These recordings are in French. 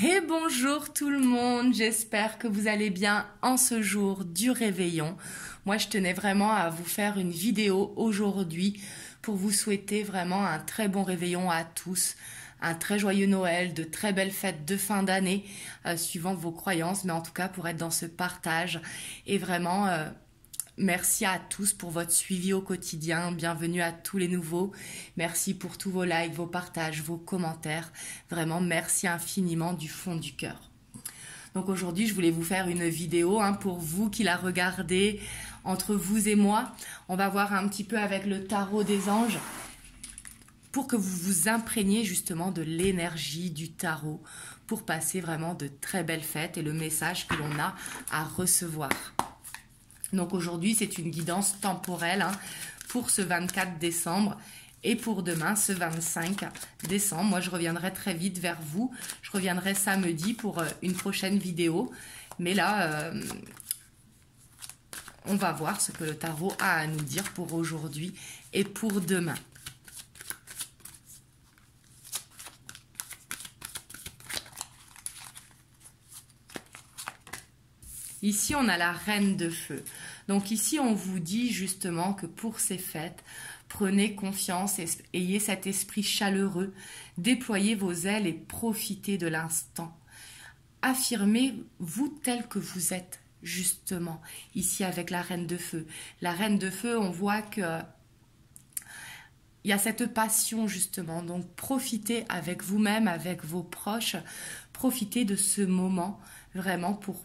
Et bonjour tout le monde, j'espère que vous allez bien en ce jour du réveillon. Moi je tenais vraiment à vous faire une vidéo aujourd'hui pour vous souhaiter vraiment un très bon réveillon à tous, un très joyeux Noël, de très belles fêtes de fin d'année, suivant vos croyances, mais en tout cas pour être dans ce partage et vraiment... Merci à tous pour votre suivi au quotidien. Bienvenue à tous les nouveaux. Merci pour tous vos likes, vos partages, vos commentaires. Vraiment, merci infiniment du fond du cœur. Donc aujourd'hui, je voulais vous faire une vidéo pour vous qui la regardez, entre vous et moi. On va voir un petit peu avec le tarot des anges pour que vous vous imprégniez justement de l'énergie du tarot pour passer vraiment de très belles fêtes et le message que l'on a à recevoir. Donc aujourd'hui, c'est une guidance temporelle pour ce 24 décembre et pour demain, ce 25 décembre. Moi, je reviendrai très vite vers vous. Je reviendrai samedi pour une prochaine vidéo. Mais là, on va voir ce que le tarot a à nous dire pour aujourd'hui et pour demain. Ici, on a la reine de feu. Donc ici, on vous dit justement que pour ces fêtes, prenez confiance, ayez cet esprit chaleureux, déployez vos ailes et profitez de l'instant. Affirmez-vous tel que vous êtes, justement, ici avec la reine de feu. La reine de feu, on voit que il y a cette passion justement, donc profitez avec vous-même, avec vos proches, profitez de ce moment vraiment pour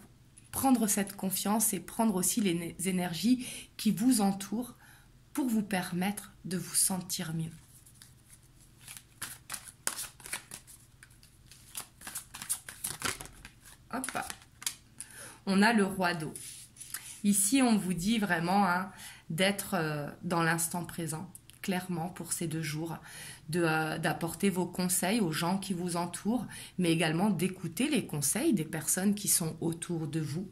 prendre cette confiance et prendre aussi les énergies qui vous entourent pour vous permettre de vous sentir mieux. Hop. On a le roi d'eau. Ici, on vous dit vraiment d'être dans l'instant présent, clairement pour ces 2 jours, d'apporter vos conseils aux gens qui vous entourent, mais également d'écouter les conseils des personnes qui sont autour de vous.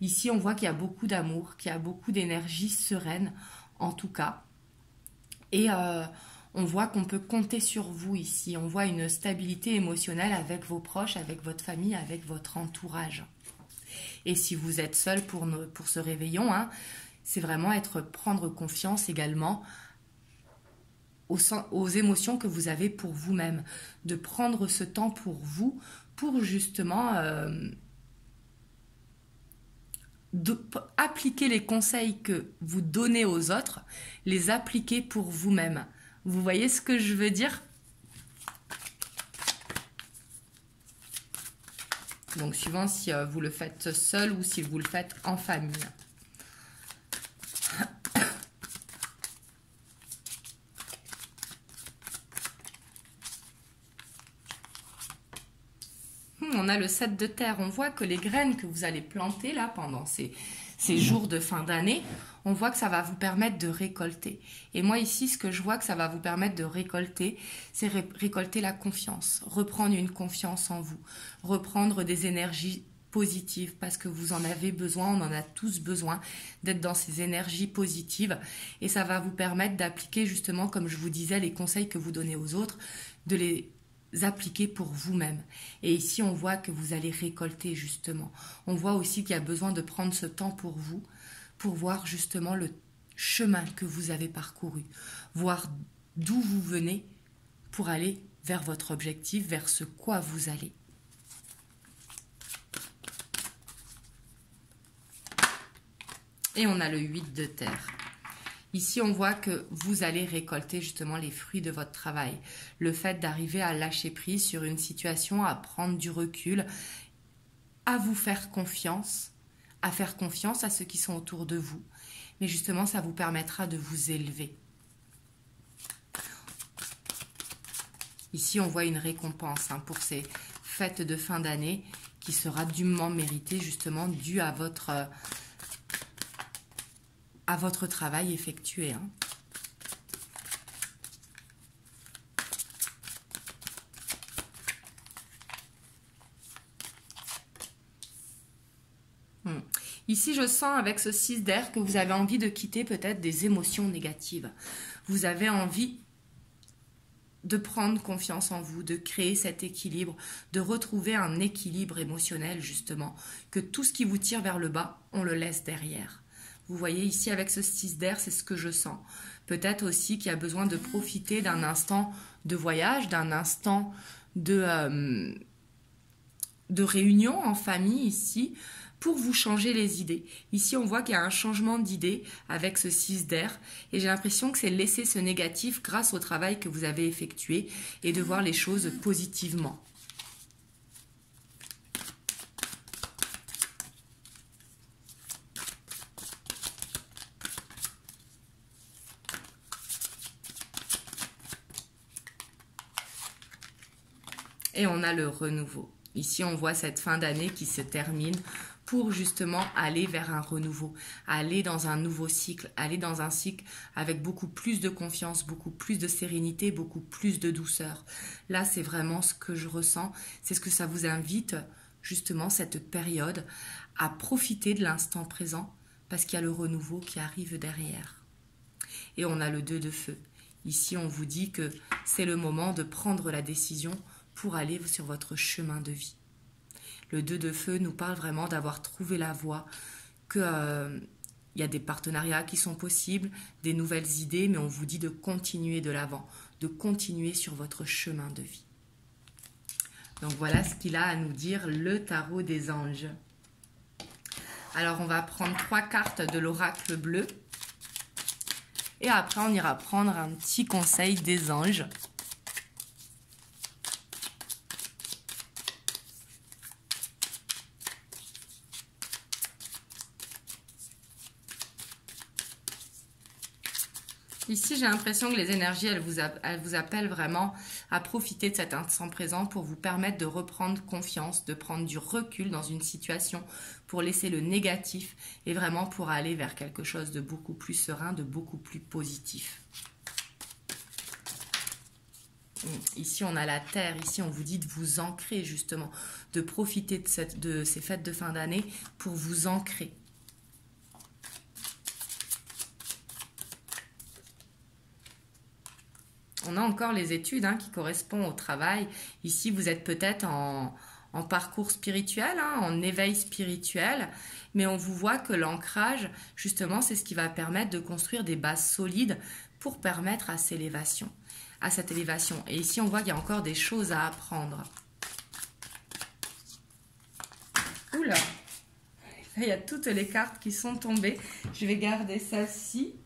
Ici, on voit qu'il y a beaucoup d'amour, qu'il y a beaucoup d'énergie sereine, en tout cas. Et on voit qu'on peut compter sur vous ici. On voit une stabilité émotionnelle avec vos proches, avec votre famille, avec votre entourage. Et si vous êtes seul pour ce réveillon, c'est vraiment prendre confiance également aux émotions que vous avez pour vous-même, de prendre ce temps pour vous, pour justement appliquer les conseils que vous donnez aux autres, les appliquer pour vous-même. Vous voyez ce que je veux dire? Donc suivant si vous le faites seul ou si vous le faites en famille. On a le 7 de terre. On voit que les graines que vous allez planter là pendant ces jours de fin d'année, on voit que ça va vous permettre de récolter. Et moi ici, ce que je vois que ça va vous permettre de récolter, c'est récolter la confiance, reprendre une confiance en vous, reprendre des énergies positives parce que vous en avez besoin, on en a tous besoin d'être dans ces énergies positives et ça va vous permettre d'appliquer justement, comme je vous disais, les conseils que vous donnez aux autres, de les appliquer pour vous-même. Et ici, on voit que vous allez récolter justement. On voit aussi qu'il y a besoin de prendre ce temps pour vous, pour voir justement le chemin que vous avez parcouru, voir d'où vous venez pour aller vers votre objectif, vers ce quoi vous allez. Et on a le 8 de terre. Ici, on voit que vous allez récolter justement les fruits de votre travail. Le fait d'arriver à lâcher prise sur une situation, à prendre du recul, à vous faire confiance, à faire confiance à ceux qui sont autour de vous. Mais justement, ça vous permettra de vous élever. Ici, on voit une récompense pour ces fêtes de fin d'année qui sera dûment méritée, justement, due à votre travail effectué. Ici, je sens avec ce 6 d'air que vous avez envie de quitter peut-être des émotions négatives. Vous avez envie de prendre confiance en vous, de créer cet équilibre, de retrouver un équilibre émotionnel justement, que tout ce qui vous tire vers le bas, on le laisse derrière. Vous voyez ici avec ce 6 d'air, c'est ce que je sens. Peut-être aussi qu'il y a besoin de profiter d'un instant de voyage, d'un instant de réunion en famille ici, pour vous changer les idées. Ici, on voit qu'il y a un changement d'idée avec ce 6 d'air et j'ai l'impression que c'est laisser ce négatif grâce au travail que vous avez effectué et de voir les choses positivement. Et on a le renouveau. Ici, on voit cette fin d'année qui se termine pour justement aller vers un renouveau, aller dans un nouveau cycle, aller dans un cycle avec beaucoup plus de confiance, beaucoup plus de sérénité, beaucoup plus de douceur. Là, c'est vraiment ce que je ressens, c'est ce que ça vous invite, justement, cette période, à profiter de l'instant présent, parce qu'il y a le renouveau qui arrive derrière. Et on a le 2 de feu. Ici, on vous dit que c'est le moment de prendre la décision pour aller sur votre chemin de vie. Le 2 de feu nous parle vraiment d'avoir trouvé la voie, qu'il y a des partenariats qui sont possibles, des nouvelles idées, mais on vous dit de continuer de l'avant, de continuer sur votre chemin de vie. Donc voilà ce qu'il a à nous dire, le tarot des anges. Alors on va prendre 3 cartes de l'oracle bleu, et après on ira prendre un petit conseil des anges. Ici, j'ai l'impression que les énergies, elles vous appellent vraiment à profiter de cet instant présent pour vous permettre de reprendre confiance, de prendre du recul dans une situation, pour laisser le négatif et vraiment pour aller vers quelque chose de beaucoup plus serein, de beaucoup plus positif. Ici, on a la terre. Ici, on vous dit de vous ancrer justement, de profiter de ces fêtes de fin d'année pour vous ancrer. On a encore les études qui correspondent au travail. Ici, vous êtes peut-être en parcours spirituel, en éveil spirituel, mais on vous voit que l'ancrage, justement, c'est ce qui va permettre de construire des bases solides pour permettre à cette élévation. Et ici, on voit qu'il y a encore des choses à apprendre. Oula! Là, il y a toutes les cartes qui sont tombées. Je vais garder celle-ci.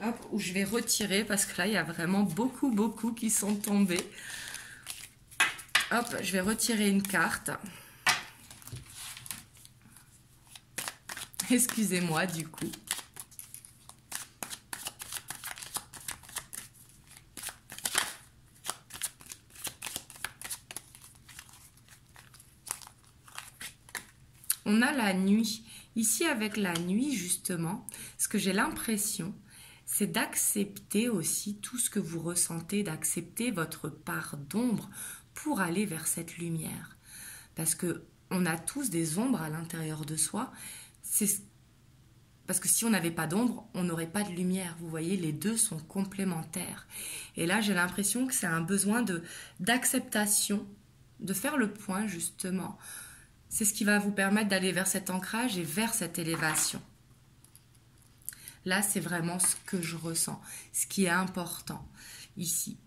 Hop, où je vais retirer parce que là, il y a vraiment beaucoup qui sont tombés. Hop, je vais retirer une carte. Excusez-moi du coup. On a la nuit. Ici, avec la nuit, justement, ce que j'ai l'impression, c'est d'accepter aussi tout ce que vous ressentez, d'accepter votre part d'ombre pour aller vers cette lumière. Parce qu'on a tous des ombres à l'intérieur de soi. Parce que si on n'avait pas d'ombre, on n'aurait pas de lumière. Vous voyez, les deux sont complémentaires. Et là, j'ai l'impression que c'est un besoin d'acceptation, de faire le point justement. C'est ce qui va vous permettre d'aller vers cet ancrage et vers cette élévation. Là, c'est vraiment ce que je ressens, ce qui est important ici.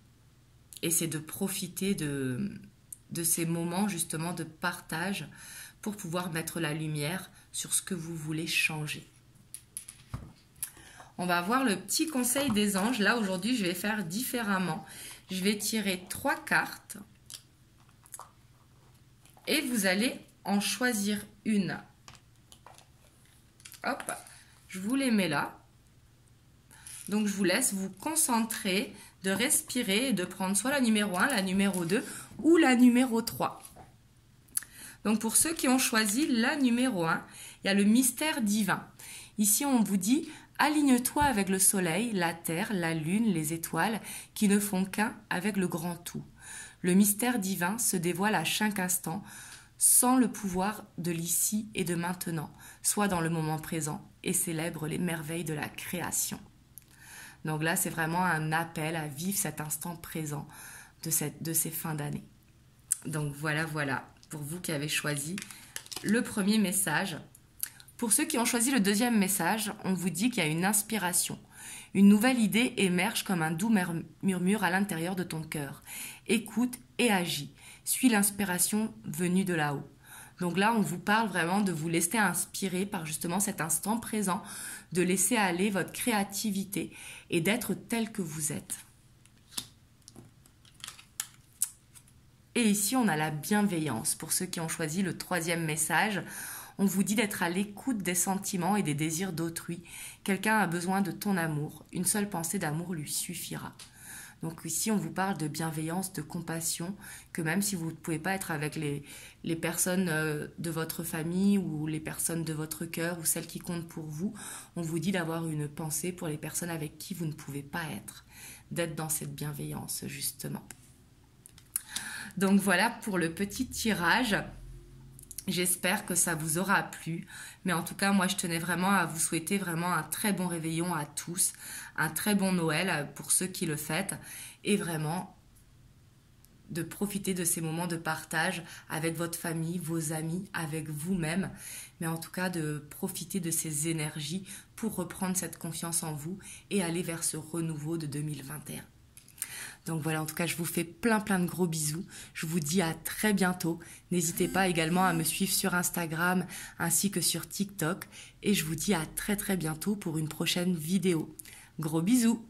Et c'est de profiter de ces moments justement de partage pour pouvoir mettre la lumière sur ce que vous voulez changer. On va voir le petit conseil des anges. Là, aujourd'hui, je vais faire différemment. Je vais tirer 3 cartes et vous allez en choisir une. Hop, je vous les mets là. Donc, je vous laisse vous concentrer, de respirer et de prendre soit la numéro 1, la numéro 2 ou la numéro 3. Donc, pour ceux qui ont choisi la numéro 1, il y a le mystère divin. Ici, on vous dit, aligne-toi avec le soleil, la terre, la lune, les étoiles, qui ne font qu'un avec le grand tout. Le mystère divin se dévoile à chaque instant Sens le pouvoir de l'ici et de maintenant. Sois dans le moment présent et célèbre les merveilles de la création. Donc là, c'est vraiment un appel à vivre cet instant présent de ces fins d'année. Donc voilà, pour vous qui avez choisi le premier message. Pour ceux qui ont choisi le deuxième message, on vous dit qu'il y a une inspiration. Une nouvelle idée émerge comme un doux murmure à l'intérieur de ton cœur. Écoute et agis. Suis l'inspiration venue de là-haut. Donc là, on vous parle vraiment de vous laisser inspirer par justement cet instant présent, de laisser aller votre créativité et d'être tel que vous êtes. Et ici, on a la bienveillance. Pour ceux qui ont choisi le troisième message, on vous dit d'être à l'écoute des sentiments et des désirs d'autrui. Quelqu'un a besoin de ton amour. Une seule pensée d'amour lui suffira. Donc ici, on vous parle de bienveillance, de compassion, que même si vous ne pouvez pas être avec les personnes de votre famille ou les personnes de votre cœur ou celles qui comptent pour vous, on vous dit d'avoir une pensée pour les personnes avec qui vous ne pouvez pas être, d'être dans cette bienveillance, justement. Donc voilà pour le petit tirage. J'espère que ça vous aura plu, mais en tout cas, moi, je tenais vraiment à vous souhaiter vraiment un très bon réveillon à tous, un très bon Noël pour ceux qui le fêtent, et vraiment de profiter de ces moments de partage avec votre famille, vos amis, avec vous-même, mais en tout cas de profiter de ces énergies pour reprendre cette confiance en vous et aller vers ce renouveau de 2021. Donc voilà, en tout cas, je vous fais plein de gros bisous. Je vous dis à très bientôt. N'hésitez pas également à me suivre sur Instagram ainsi que sur TikTok. Et je vous dis à très bientôt pour une prochaine vidéo. Gros bisous.